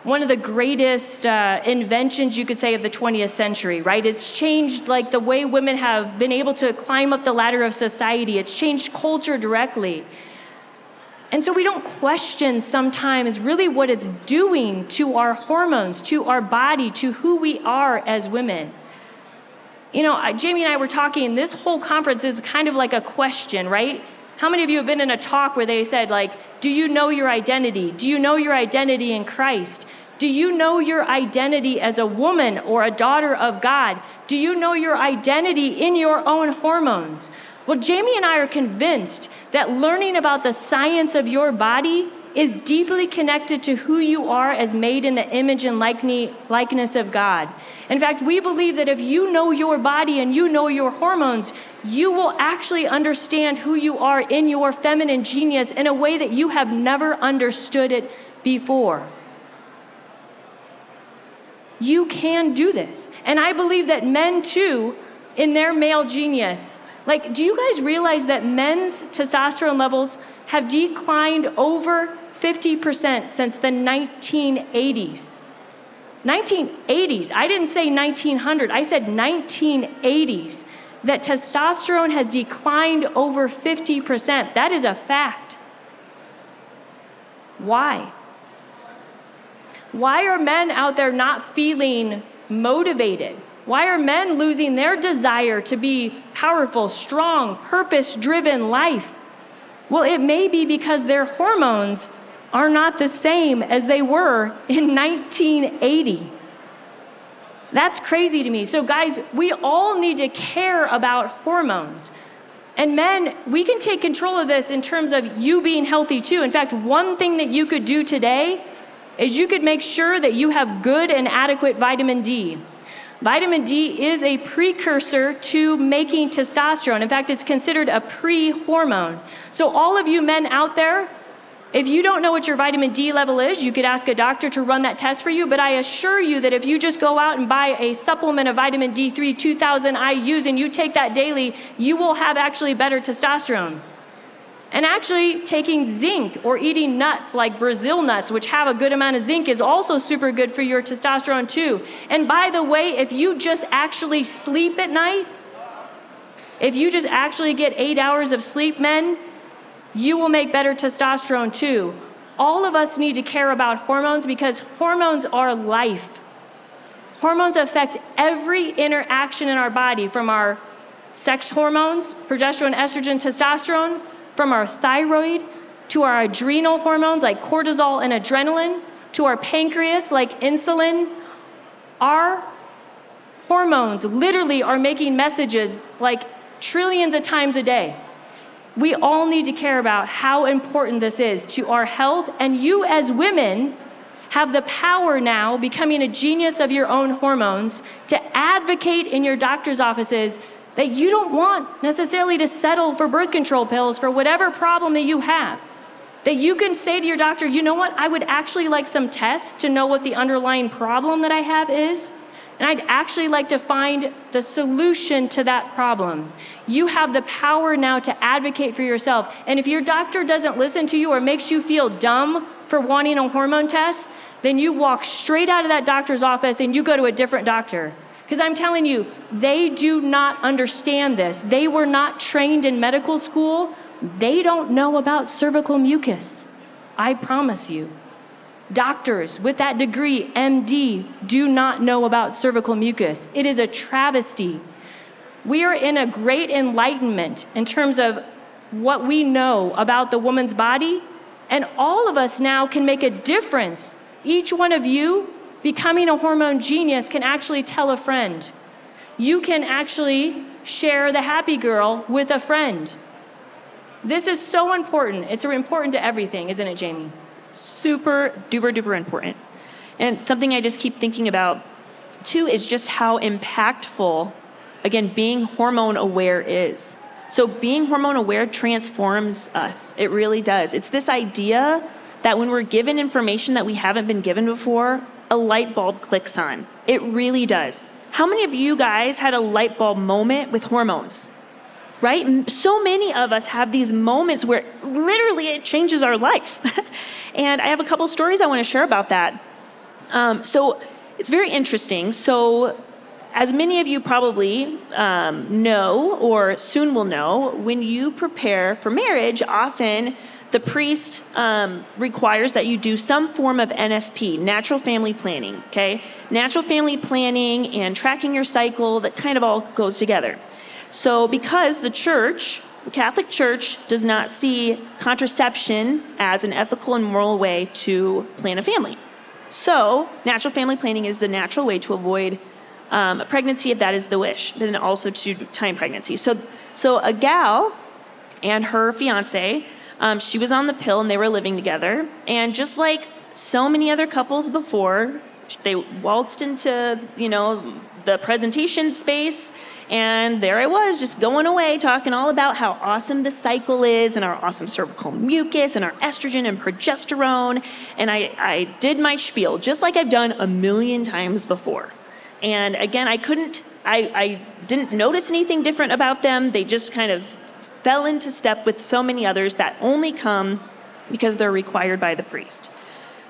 one of the greatest inventions, you could say, of the 20th century, right? It's changed the way women have been able to climb up the ladder of society. It's changed culture directly. And so we don't question sometimes really what it's doing to our hormones, to our body, to who we are as women. Jamie and I were talking, this whole conference is kind of like a question, right? How many of you have been in a talk where they said, do you know your identity? Do you know your identity in Christ? Do you know your identity as a woman or a daughter of God? Do you know your identity in your own hormones? Well, Jamie and I are convinced that learning about the science of your body is deeply connected to who you are as made in the image and likeness of God. In fact, we believe that if you know your body and you know your hormones, you will actually understand who you are in your feminine genius in a way that you have never understood it before. You can do this. And I believe that men too, in their male genius, do you guys realize that men's testosterone levels have declined over 50% since the 1980s? 1980s. I didn't say 1900. I said 1980s. That testosterone has declined over 50%. That is a fact. Why? Why are men out there not feeling motivated? Why are men losing their desire to be powerful, strong, purpose-driven life? Well, it may be because their hormones are not the same as they were in 1980. That's crazy to me. So guys, we all need to care about hormones. And men, we can take control of this in terms of you being healthy too. In fact, one thing that you could do today is you could make sure that you have good and adequate vitamin D. Vitamin D is a precursor to making testosterone. In fact, it's considered a pre-hormone. So all of you men out there, if you don't know what your vitamin D level is, you could ask a doctor to run that test for you, but I assure you that if you just go out and buy a supplement of vitamin D3 2000 IUs and you take that daily, you will have actually better testosterone. And actually taking zinc or eating nuts like Brazil nuts, which have a good amount of zinc, is also super good for your testosterone too. And by the way, if you just actually sleep at night, if you just actually get 8 hours of sleep, men, you will make better testosterone too. All of us need to care about hormones because hormones are life. Hormones affect every interaction in our body, from our sex hormones, progesterone, estrogen, testosterone, from our thyroid to our adrenal hormones like cortisol and adrenaline, to our pancreas like insulin. Our hormones literally are making messages like trillions of times a day. We all need to care about how important this is to our health, and you as women have the power now, becoming a genius of your own hormones, to advocate in your doctor's offices that you don't want necessarily to settle for birth control pills for whatever problem that you have. That you can say to your doctor, you know what, I would actually like some tests to know what the underlying problem that I have is, and I'd actually like to find the solution to that problem. You have the power now to advocate for yourself. And if your doctor doesn't listen to you or makes you feel dumb for wanting a hormone test, then you walk straight out of that doctor's office and you go to a different doctor. Because I'm telling you, they do not understand this. They were not trained in medical school. They don't know about cervical mucus. I promise you. Doctors with that degree, MD, do not know about cervical mucus. It is a travesty. We are in a great enlightenment in terms of what we know about the woman's body, and all of us now can make a difference. Each one of you becoming a hormone genius can actually tell a friend. You can actually share the happy girl with a friend. This is so important. It's important to everything, isn't it, Jamie? Super duper duper important. And something I just keep thinking about too is just how impactful, again, being hormone aware is. So being hormone aware transforms us. It really does. It's this idea that when we're given information that we haven't been given before, a light bulb clicks on. It really does. How many of you guys had a light bulb moment with hormones? Right? So many of us have these moments where literally it changes our life. And I have a couple stories I want to share about that. So it's very interesting. So as many of you probably know or soon will know, when you prepare for marriage, often the priest requires that you do some form of NFP, natural family planning, okay? Natural family planning and tracking your cycle, that kind of all goes together. So because the church, the Catholic Church, does not see contraception as an ethical and moral way to plan a family. So natural family planning is the natural way to avoid a pregnancy if that is the wish, but then also to time pregnancy. So a gal and her fiance, she was on the pill and they were living together. And just like so many other couples before, they waltzed into, the presentation space, and there I was just going away talking all about how awesome the cycle is and our awesome cervical mucus and our estrogen and progesterone. And I did my spiel just like I've done a million times before. And again, I didn't notice anything different about them. They just kind of fell into step with so many others that only come because they're required by the priest.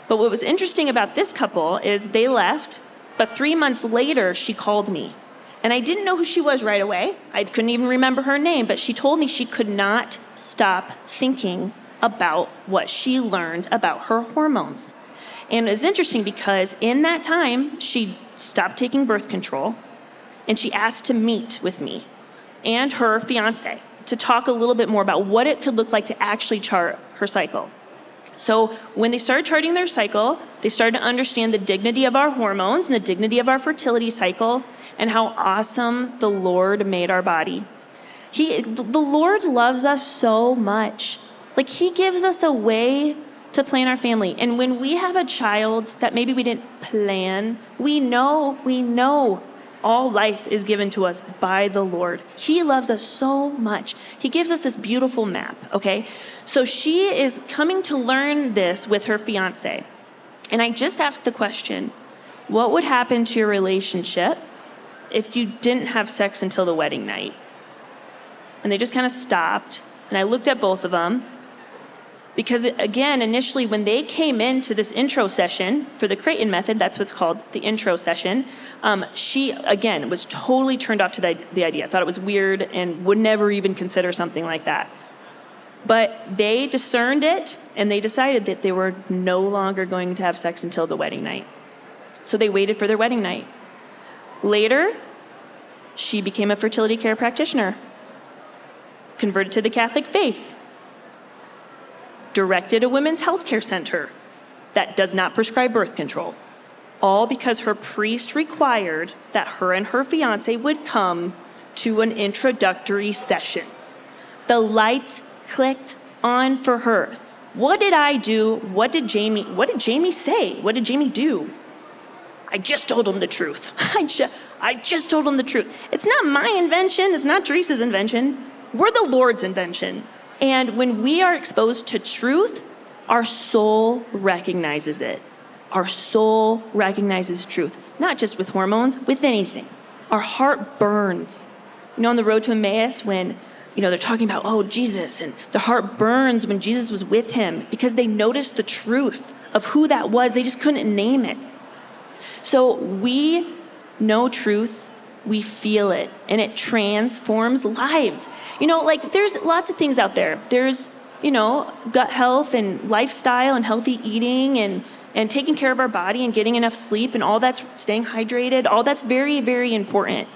But what was interesting about this couple is they left, but 3 months later, she called me. And I didn't know who she was right away. I couldn't even remember her name, but she told me she could not stop thinking about what she learned about her hormones. And it was interesting because in that time, she stopped taking birth control. and she asked to meet with me and her fiance to talk a little bit more about what it could look like to actually chart her cycle. So when they started charting their cycle, they started to understand the dignity of our hormones and the dignity of our fertility cycle and how awesome the Lord made our body. The Lord loves us so much. Like, he gives us a way to plan our family. And when we have a child that maybe we didn't plan, we know all life is given to us by the Lord. He loves us so much. He gives us this beautiful map, okay? So she is coming to learn this with her fiance. And I just asked the question, what would happen to your relationship if you didn't have sex until the wedding night? And they just kind of stopped, and I looked at both of them. Because again, initially when they came into this intro session for the Creighton method, that's what's called the intro session, she, again, was totally turned off to the idea. Thought it was weird and would never even consider something like that. But they discerned it, and they decided that they were no longer going to have sex until the wedding night. So they waited for their wedding night. Later, she became a fertility care practitioner, converted to the Catholic faith, directed a women's health care center that does not prescribe birth control, all because her priest required that her and her fiance would come to an introductory session. The lights clicked on for her. What did I do? What did Jamie say? What did Jamie do? I just told him the truth. I just told him the truth. It's not my invention. It's not Teresa's invention. We're the Lord's invention. And when we are exposed to truth, our soul recognizes it. Our soul recognizes truth, not just with hormones, with anything. Our heart burns. On the road to Emmaus, when they're talking about, Jesus, and their heart burns when Jesus was with him because they noticed the truth of who that was. They just couldn't name it. So we know truth. We feel it, and it transforms lives. There's lots of things out there. There's, gut health and lifestyle and healthy eating and taking care of our body and getting enough sleep and all that's staying hydrated. All that's very, very important.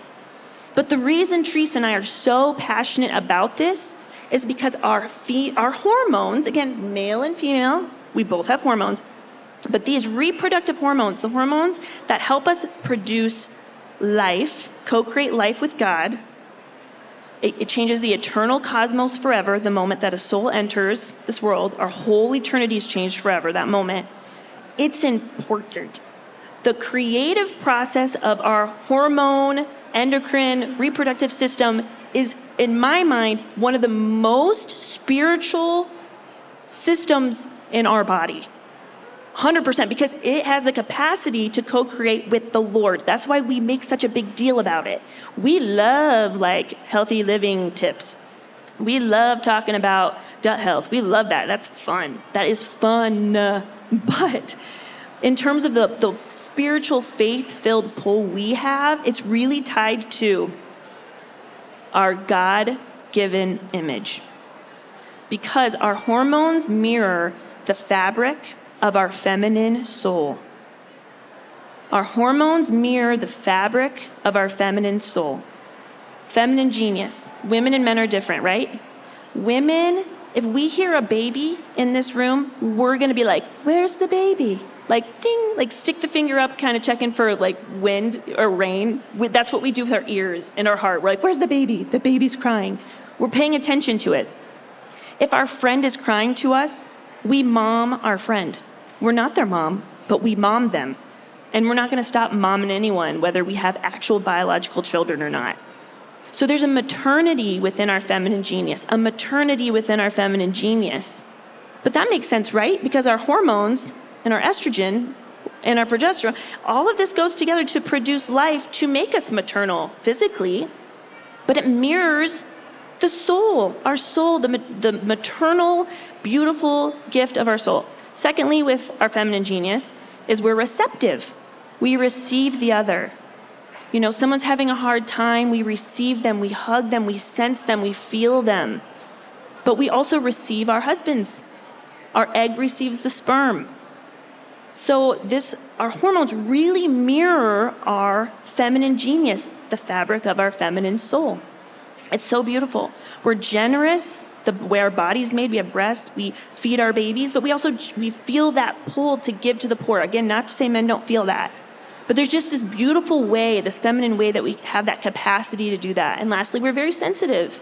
But the reason Teresa and I are so passionate about this is because our hormones, again, male and female, we both have hormones, but these reproductive hormones, the hormones that help us produce life, co-create life with God. It changes the eternal cosmos forever the moment that a soul enters this world. Our whole eternity is changed forever, that moment. It's important. The creative process of our hormone, endocrine, reproductive system is, in my mind, one of the most spiritual systems in our body. 100%, because it has the capacity to co-create with the Lord. That's why we make such a big deal about it. We love healthy living tips. We love talking about gut health. We love that. That's fun. That is fun. But in terms of the spiritual faith-filled pull we have, it's really tied to our God-given image. Because our hormones mirror the fabric of our feminine soul. Our hormones mirror the fabric of our feminine soul. Feminine genius. Women and men are different, right? Women, if we hear a baby in this room, we're gonna be like, where's the baby? Ding, stick the finger up, kind of checking for wind or rain. That's what we do with our ears and our heart. We're like, where's the baby? The baby's crying. We're paying attention to it. If our friend is crying to us, we mom our friend. We're not their mom, but we mom them. And we're not going to stop momming anyone, whether we have actual biological children or not. So there's a maternity within our feminine genius, a maternity within our feminine genius. But that makes sense, right? Because our hormones and our estrogen and our progesterone, all of this goes together to produce life, to make us maternal physically, but it mirrors the soul, our soul, the maternal, beautiful gift of our soul. Secondly, with our feminine genius, is we're receptive. We receive the other. Someone's having a hard time, we receive them, we hug them, we sense them, we feel them. But we also receive our husbands. Our egg receives the sperm. So our hormones really mirror our feminine genius, the fabric of our feminine soul. It's so beautiful. We're generous, the way our body's made. We have breasts, we feed our babies, but we feel that pull to give to the poor. Again, not to say men don't feel that, but there's just this beautiful way, this feminine way that we have that capacity to do that. And lastly, we're very sensitive.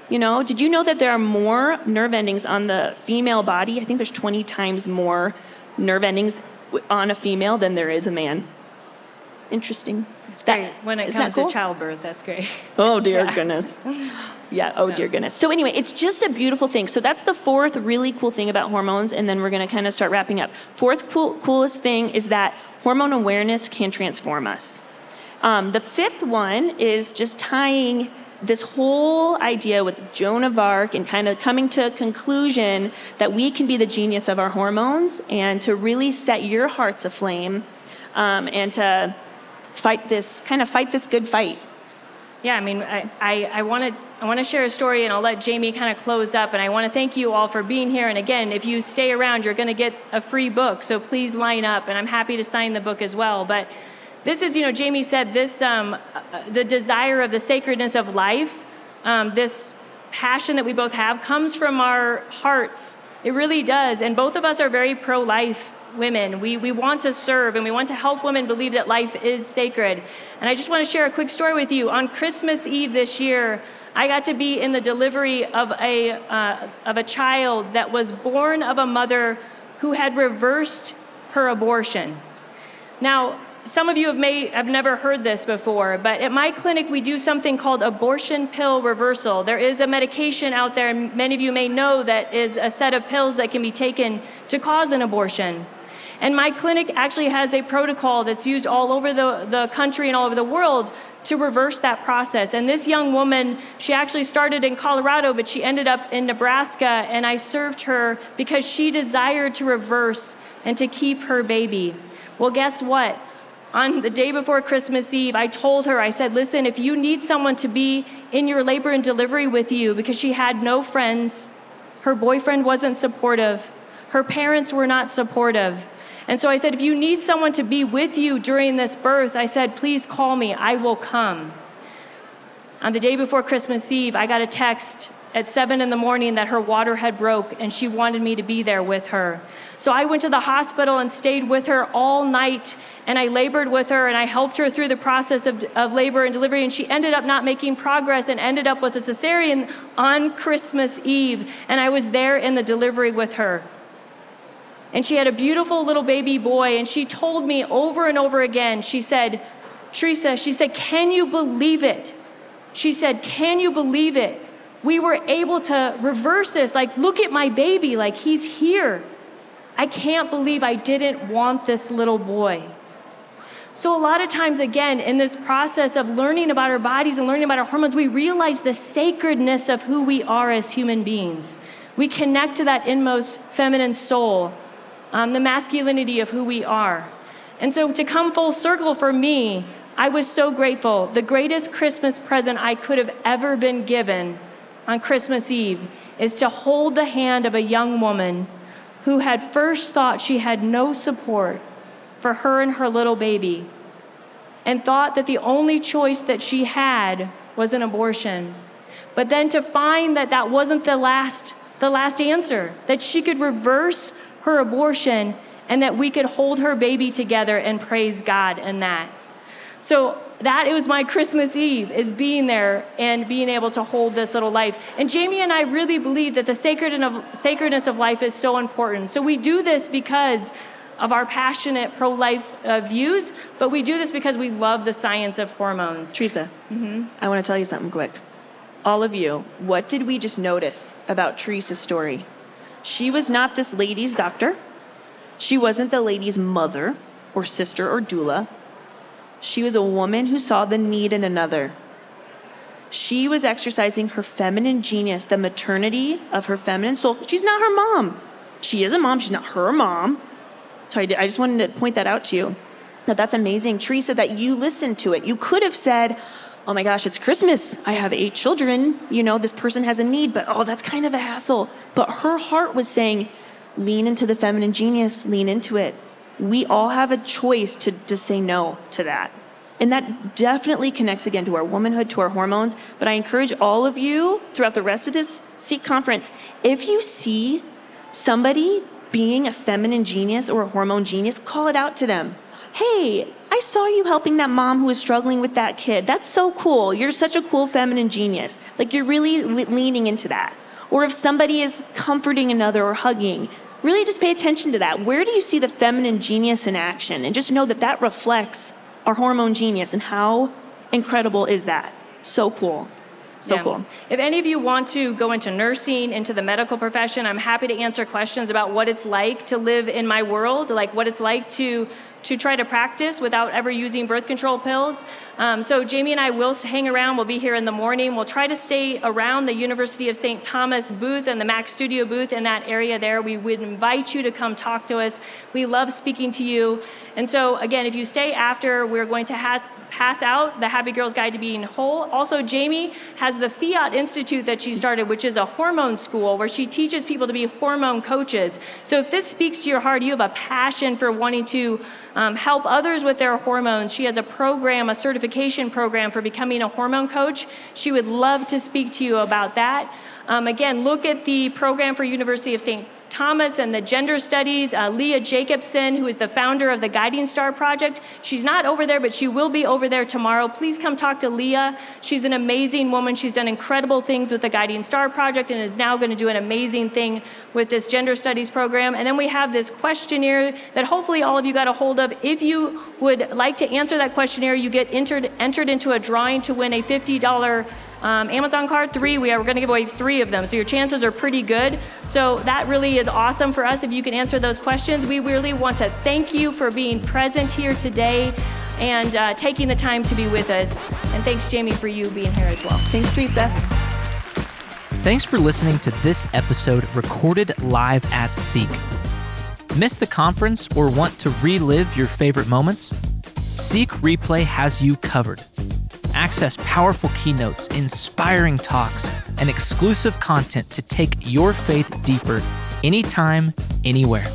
Did you know that there are more nerve endings on the female body? I think there's 20 times more nerve endings on a female than there is a man. Interesting. It's great. When it comes to childbirth, that's great. Oh, dear goodness. Yeah, dear goodness. So anyway, it's just a beautiful thing. So that's the fourth really cool thing about hormones, and then we're going to kind of start wrapping up. Fourth coolest thing is that hormone awareness can transform us. The fifth one is just tying this whole idea with Joan of Arc and kind of coming to a conclusion that we can be the genius of our hormones and to really set your hearts aflame and to fight this good fight. Yeah, I mean, I want to share a story, and I'll let Jamie kind of close up. And I want to thank you all for being here. And again, if you stay around, you're going to get a free book. So please line up, and I'm happy to sign the book as well. But this is, Jamie said this, the desire of the sacredness of life, this passion that we both have comes from our hearts. It really does. And both of us are very pro-life women. We want to serve, and we want to help women believe that life is sacred. And I just want to share a quick story with you. On Christmas Eve this year, I got to be in the delivery of a child that was born of a mother who had reversed her abortion. Now, some of you have never heard this before, but at my clinic, we do something called abortion pill reversal. There is a medication out there, and many of you may know, that is a set of pills that can be taken to cause an abortion. And my clinic actually has a protocol that's used all over the country and all over the world to reverse that process. And this young woman, she actually started in Colorado, but she ended up in Nebraska, and I served her because she desired to reverse and to keep her baby. Well, guess what? On the day before Christmas Eve, I told her, I said, listen, if you need someone to be in your labor and delivery with you, because she had no friends, her boyfriend wasn't supportive, her parents were not supportive. And so I said, if you need someone to be with you during this birth, I said, please call me, I will come. On the day before Christmas Eve, I got a text at 7 a.m. that her water had broke, and she wanted me to be there with her. So I went to the hospital and stayed with her all night, and I labored with her, and I helped her through the process of labor and delivery, and she ended up not making progress and ended up with a cesarean on Christmas Eve, and I was there in the delivery with her. And she had a beautiful little baby boy, and she told me over and over again, she said, Teresa, she said, can you believe it? She said, can you believe it? We were able to reverse this. Like, look at my baby, like he's here. I can't believe I didn't want this little boy. So a lot of times, again, in this process of learning about our bodies and learning about our hormones, we realize the sacredness of who we are as human beings. We connect to that inmost feminine soul, the masculinity of who we are. And so to come full circle for me, I was so grateful. The greatest Christmas present I could have ever been given on Christmas Eve is to hold the hand of a young woman who had first thought she had no support for her and her little baby, and thought that the only choice that she had was an abortion. But then to find that that wasn't the last answer, that she could reverse her abortion and that we could hold her baby together and praise God in that. So that it was my Christmas Eve, is being there and being able to hold this little life. And Jamie and I really believe that the sacredness of life is so important. So we do this because of our passionate pro-life views, but we do this because we love the science of hormones. Teresa, I want to tell you something quick. All of you, what did we just notice about Teresa's story? She was not this lady's doctor. She wasn't the lady's mother or sister or doula. She was a woman who saw the need in another. She was exercising her feminine genius, the maternity of her feminine soul. She's not her mom. She is a mom. She's not her mom. So I just wanted to point that out to you. That's amazing, Teresa, that you listened to it. You could have said, oh my gosh, it's Christmas. I have 8 children. This person has a need, but that's kind of a hassle. But her heart was saying, lean into the feminine genius, lean into it. we all have a choice to say no to that. And that definitely connects again to our womanhood, to our hormones. But I encourage all of you throughout the rest of this Seek conference, if you see somebody being a feminine genius or a hormone genius, call it out to them. Hey, I saw you helping that mom who was struggling with that kid. That's so cool. You're such a cool feminine genius. Like, you're really leaning into that. Or if somebody is comforting another or hugging, really just pay attention to that. Where do you see the feminine genius in action? And just know that that reflects our hormone genius, and how incredible is that? So cool. So cool. If any of you want to go into nursing, into the medical profession, I'm happy to answer questions about what it's like to live in my world, like what it's like to try to practice without ever using birth control pills. So Jamie and I will hang around. We'll be here in the morning. We'll try to stay around the University of St. Thomas booth and the Mac Studio booth in that area there. We would invite you to come talk to us. We love speaking to you. And so again, if you stay after, we're going to pass out the Happy Girl's Guide to Being Whole. Also, Jamie has the Fiat Institute that she started, which is a hormone school where she teaches people to be hormone coaches. So if this speaks to your heart, you have a passion for wanting to help others with their hormones. She has a program, a certification program for becoming a hormone coach. She would love to speak to you about that. Again, look at the program for University of St. Thomas and the gender studies. Leah Jacobson, who is the founder of the Guiding Star Project. She's not over there, but she will be over there tomorrow. Please come talk to Leah. She's an amazing woman. She's done incredible things with the Guiding Star Project and is now going to do an amazing thing with this gender studies program. And then we have this questionnaire that hopefully all of you got a hold of. If you would like to answer that questionnaire, you get entered into a drawing to win a $50 Amazon card. We're going to give away 3 of them, so your chances are pretty good. So that really is awesome for us if you can answer those questions. We really want to thank you for being present here today and taking the time to be with us. And thanks, Jamie, for you being here as well. Thanks, Teresa. Thanks for listening to this episode recorded live at Seek. Missed the conference or want to relive your favorite moments? Seek Replay has you covered. Access powerful keynotes, inspiring talks, and exclusive content to take your faith deeper anytime, anywhere.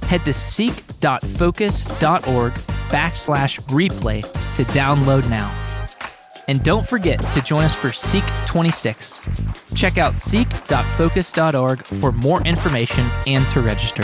Head to seek.focus.org/replay to download now. And don't forget to join us for Seek 26. Check out seek.focus.org for more information and to register.